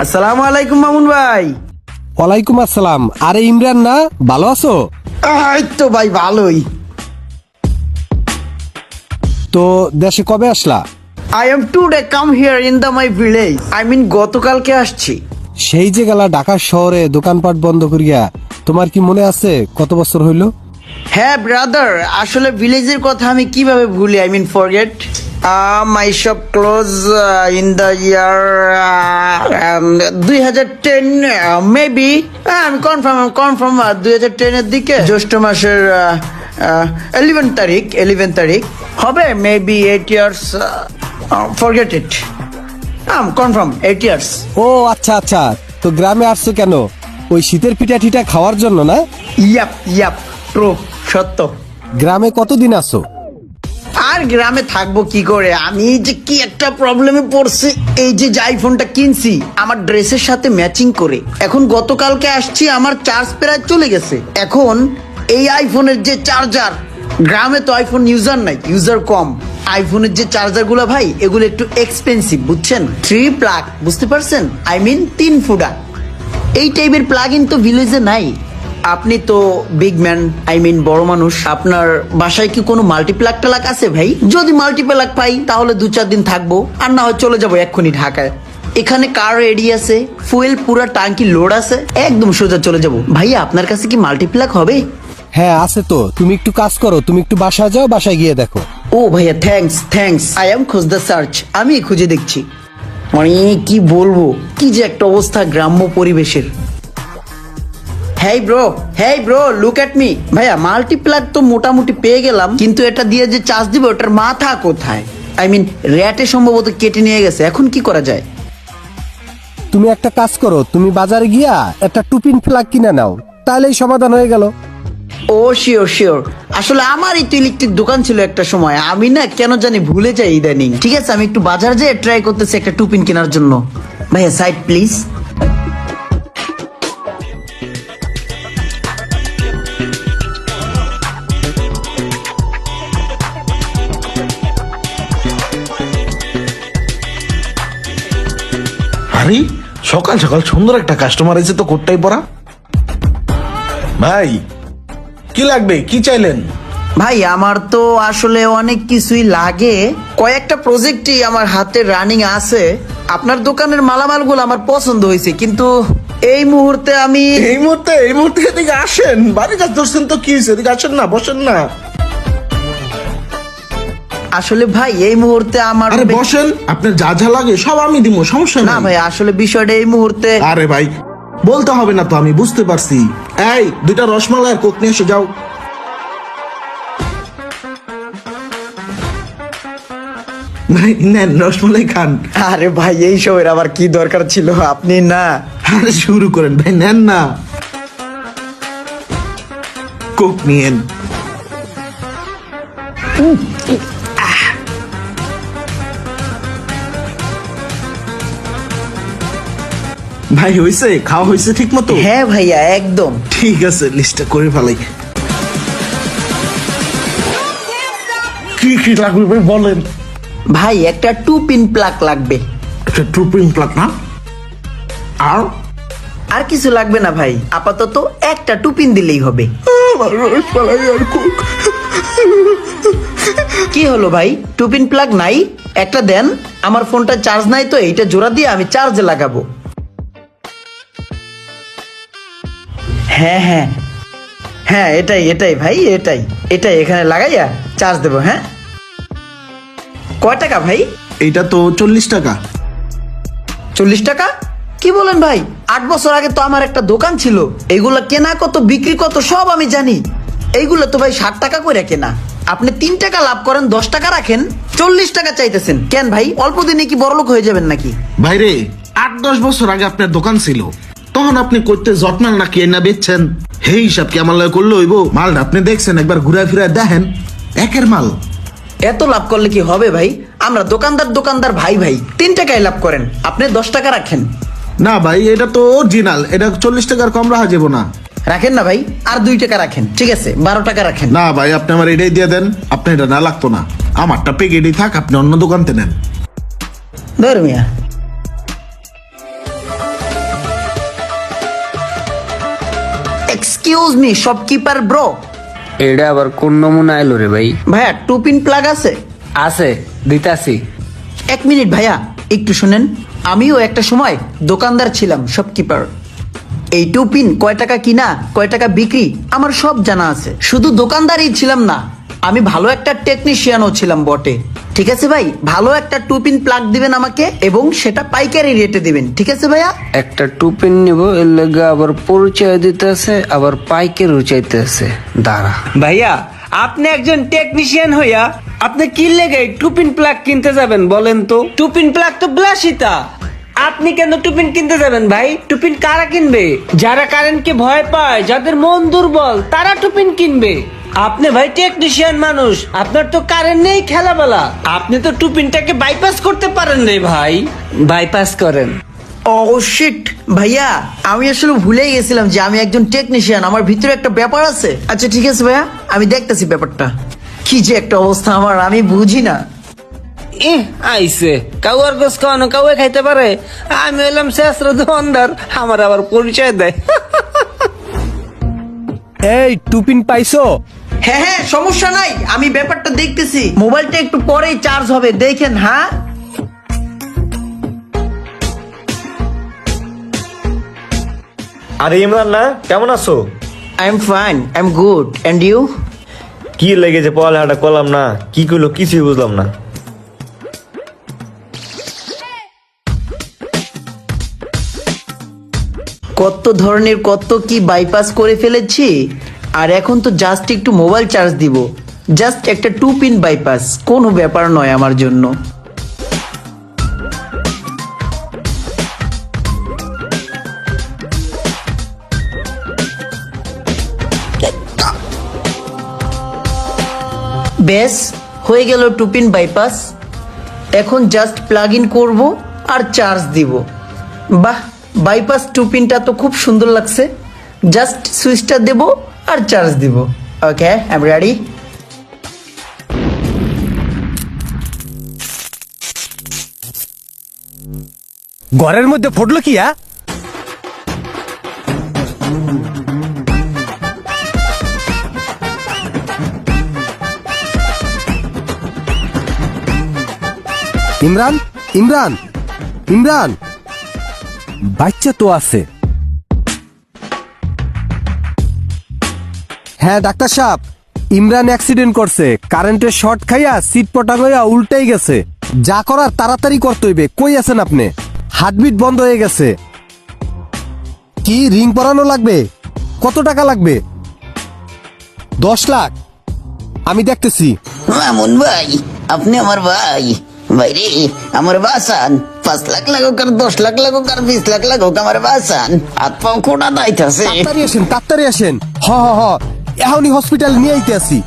আসসালামু আলাইকুম মামুন ভাই। ওয়ালাইকুম আসসালাম। আরে ইমরান না, ভালো আছো? এই তো ভাই ভালোই। তো দেশে কবে আসলা? I am today come here in my village. I mean গতকালকে আসছি। সেই যে গেলা ঢাকা শহরে দোকানপাট বন্ধ করিয়া, তোমার কি মনে আছে কত বছর হইল? হ্যাঁ ব্রাদার, আসলে ভিলেজের কথা আমি কিভাবে ভুলি, I mean forget. My shop close in the year 2010 maybe. আমি কনফার্ম 2010 এর দিকে জ্যৈষ্ঠ মাসের 11 তারিখ হবে, maybe 8 years. Forget it. Confirm 8 years. ও আচ্ছা আচ্ছা, তো গ্রামে আসছো কেন? ওই শীতের পিঠা টিঠা খাওয়ার জন্য না? ইয়াপ ট্রু, সত্য। গ্রামে কতদিন আছো? আর গ্রামে থাকবো কি করে, আমি যে কি একটা প্রবলেমে পড়ছি। এই যে আইফোনটা কিনছি আমার ড্রেসের সাথে ম্যাচিং করে, এখন গতকালকে আসছি, আমার চার্জ প্রায় চলে গেছে। এখন এই আইফোনের যে চার্জার, গ্রামে তো আইফোন ইউজার নাই, ইউজার কম। আইফোনের যে চার্জার গুলো ভাই, এগুলো একটু এক্সপেন্সিভ, বুঝছেন? 3 প্লাগ, বুঝতে পারছেন? আই মিন 3 ফুটা। এই টাইপের প্লাগ ইন তো ভিলেজে নাই। আপনি তো বিগ ম্যান, আই মিন বড় মানুষ, আপনার বাসায় কি কোনো মাল্টিপ্লাগ টালাক আছে ভাই? যদি মাল্টিপ্লাগ পাই তাহলে 2-4 দিন থাকবো, আর না হয় চলে যাবো এক্ষুনি ঢাকায়। এখানে কার রেডি আছে, ফুয়েল পুরা টাঙ্কি লোড আছে, একদম সোজা চলে যাবো। ভাইয়া আপনার কাছে কি মাল্টিপ্লাগ হবে? হ্যাঁ আছে তো, তুমি একটু কাজ করো, তুমি একটু বাসায় যাও, বাসায় গিয়ে দেখো। ও ভাইয়া থ্যাঙ্কস, আই এম খোঁজ দ্য সার্চ, আমি খুঁজে দেখছি। মানে কি বলবো, কি যে একটা অবস্থা গ্রাম্য পরিবেশের। Hey bro look at me. ভাইয়া মাল্টিপ্লাগ তো মোটামুটি পেয়ে গেলাম, কিন্তু এটা দিয়ে যে চার্জ দিবে ওটার মাথা কোথায়? আই মিন র্যাটে সম্ভবত কেটে নিয়ে গেছে, এখন কি করা যায়? তুমি একটা কাজ করো, তুমি বাজারে গিয়া একটা টুপিন প্লাগ কিনে নাও, তাহলেই সমাধান হয়ে গেল। ও শিওর। আসলে আমারই তো ইলেকট্রিক দোকান ছিল একটা সময়, আমি না কেন জানি ভুলে যাই ইদানিং। ঠিক আছে, আমি একটু বাজার যেয়ে ট্রাই করতেছি একটা টুপিন কেনার জন্য। ভাইয়া সাইড প্লিজ। আরে সকাল সকাল সুন্দর একটা কাস্টমার এসে তো কোটটাই পরা। ভাই কি লাগবে, কি চাইলেন? ভাই আমার তো আসলে অনেক কিছুই লাগে, কয়েকটা প্রজেক্টই আমার হাতে রানিং আছে। আপনার দোকানের মালামালগুলো আমার পছন্দ হয়েছে, কিন্তু এই মুহূর্তে আমি এই মুহূর্তে এদিকে আসেন, বাড়ি কাজ ধরছেন তো কি হয়েছে, এদিকে আসেন না, বসেন না। আসলে ভাই এই মুহূর্তে আমার আরে বসেন, আপনার যা যা লাগে সব আমি দিব, সমস্যা না না ভাই, আসলে বিষয়টা এই মুহূর্তে আরে ভাই বলতে হবে না তো, আমি বুঝতে পারছি। এই 2টা রসমালাই আর কোক নিয়ে এসে যাও। ভাই নেন রসমালাই খান। আরে ভাই এই সবের আবার কি দরকার ছিল, আপনি না। আরে শুরু করেন ভাই, নেন না, কোক নিয়েন। ভাই হইছে, খাওয়া হইছে ঠিক মতো? হ্যাঁ ভাইয়া একদম ঠিক আছে, লিস্টটা করে ফেলাই। কি কি লাগবে ভাই বলেন। ভাই একটা 2 পিন প্লাগ লাগবে। একটা ট্রুপিং প্লাগ না? আর কিছু লাগবে না ভাই, আপাতত একটা 2 পিন দিলেই হবে। আমার রসমালাই আর কোক। কি হলো ভাই, 2 পিন প্লাগ নাই? একটা দেন, আমার ফোনটা চার্জ নাই তো, এইটা জোড়া দিয়ে আমি চার্জে লাগাবো। হ্যাঁ এটাই ভাই, এটাই এখানে লাগাইয়া চার্জ দেবো। হ্যাঁ কয় টাকা ভাই? এটা তো 40 টাকা। 40 টাকা? কি বলেন ভাই, 8 বছর আগে তো আমার একটা দোকান ছিল, এগুলা কেনা কত বিক্রি কত সব আমি জানি। এইগুলো তো ভাই 60 টাকা করে কেনা, আপনি 3 টাকা লাভ করেন, 10 টাকা রাখেন, 40 টাকা চাইতেছেন কেন ভাই? অল্প দিনে কি বড়লোক হয়ে যাবেন নাকি? ভাইরে 8-10 বছর আগে আপনার দোকান ছিল, তখন আপনি করতে জটমাল না কি না বেচছেন, হে হিসাব কি আমার লগে করলে হইব? মালটা আপনি দেখছেন, একবার ঘুরে ফিরে দেখেন, একের মাল। এত লাভ করলে কি হবে ভাই? আমরা দোকানদার ভাই 3 টাকায় লাভ করেন, আপনি 10 টাকা রাখেন। না ভাই এটা তো অরিজিনাল, এটা 40 টাকার কম রাখা যাবো না। রাখেন না ভাই, আর 2 টাকা রাখেন, ঠিক আছে 12 টাকা রাখেন। না ভাই আপনি আমার এটাই দিয়ে দেন, আপনি এটা না লাগতো না, আমারটা প্যাকেটই থাক, আপনি অন্য দোকানতে নেন। ধর মিয়া। Excuse me shopkeeper bro. এটা আবার কোন নমুনা এলো রে ভাই? ভাইয়া টু পিন প্লাগ আছে? আছে, দিতাছি। 1 মিনিট ভাইয়া, একটু শুনেন। আমিও একটা সময় দোকানদার ছিলাম, শপকিপার। এই টু পিন কয় টাকা কিনা কয় টাকা বিক্রি আমার সব জানা আছে। শুধু দোকানদারই ছিলাম না, আমি ভালো একটা টেকনিশিয়ানও ছিলাম বটে। ঠিক আছে ভাই, ভালো একটা টু পিন প্লাগ দিবেন আমাকে এবং সেটা পাইকারি রেটে দিবেন, ঠিক আছে ভাইয়া? একটা টুপিন নিব, এর লেগে আবার পরিচয় দিতে আছে, আবার পাইকেরও চাইতে আছে। দাঁড়া ভাইয়া, আপনি একজন টেকনিশিয়ান হইয়া আপনি কি লেগে টুপিন প্লাগ কিনতে যাবেন বলেন তো? টুপিন প্লাগ তো বিলাসিতা, আপনি কেন টুপিন কিনতে যাবেন ভাই? টুপিন কারা কিনবে? যারা কারেন্টকে ভয় পায়, যাদের মন দুর্বল, তারা টুপিন কিনবে। আপনি ভাই টেকনিশিয়ান মানুষ, আপনার তো কারেন্ট নেই খেলাবেলা, আপনি তো টুপিনটাকে বাইপাস করতে পারেন রে ভাই। বাইপাস করেন। ও শিট ভাইয়া, আমি আসলে ভুলেই গেছিলাম যে আমি একজন টেকনিশিয়ান, আমার ভিতরে একটা ব্যাপার আছে। আচ্ছা ঠিক আছে ভাইয়া, আমি দেখতেছি ব্যাপারটা। কি যে একটা অবস্থা আমার, আমি বুঝি না। আইসে কাউয়ার গোস খাওয়ানো কাউয়ে খাইতে পারে, আমি হলাম শেষরা দোকানদার, আমার আবার পরিচয় দেয়। এই টুপিন পাইছো? হ্যাঁ হ্যাঁ, সমস্যা নাই, আমি ব্যাপারটা দেখতেছি। মোবাইলটা একটু পরেই চার্জ হবে, দেখেন। হ্যাঁ আরে ইমরান না, কেমন আছো? I am fine, I am good, and you? কি লেগেছে পড়ালেখাটা করলাম না, কি করলো কিছুই বুঝলাম না। কত ধরনের কত কি বাইপাস করে ফেলেছি, আর এখন তো জাস্ট একটু মোবাইল চার্জ দিব। জাস্ট একটা টু পিন বাইপাস, কোনো ব্যাপার নয় আমার জন্য। বেশ, হয়ে গেল টু পিন বাইপাস। এখন জাস্ট প্লাগ ইন করবো আর চার্জ দিব। বাহ, বাইপাস টু পিনটা তো খুব সুন্দর লাগছে। জাস্ট সুইচটা দেব আর চার্জ দিব। ওকে, আই এম রেডি। ঘরের মধ্যে ফুটলো কি? ইমরান, ইমরান, ইমরান, বাচ্চা তো আছে। হ্যাঁ ডাক্তার সাহেব, ইমরান অ্যাক্সিডেন্ট করছে, কারেন্টের শর্ট খাইয়া সিট পটাং হইয়া উল্টাই গেছে। যা করার তাড়াতাড়ি করতে হইবে। কই আছেন আপনি? হার্টবিট বন্ধ হয়ে গেছে। কি রিং পরানো লাগবে? কত টাকা লাগবে? 10 লাখ। আমি দেখতেছি। মামুন ভাই, আপনি আমার ভাই। ভাই রে, আমার বাসান। 5 লাখ লাগুক আর 10 লাখ লাগুক আর 20 লাখ লাগুক, আমার বাসান। হাত পাও খোটা দাইতাছে। তাড়াতাড়ি আসেন, তাড়াতাড়ি আসেন। হ হ হ, এখনই হসপিটাল নিয়ে আইতে আসি।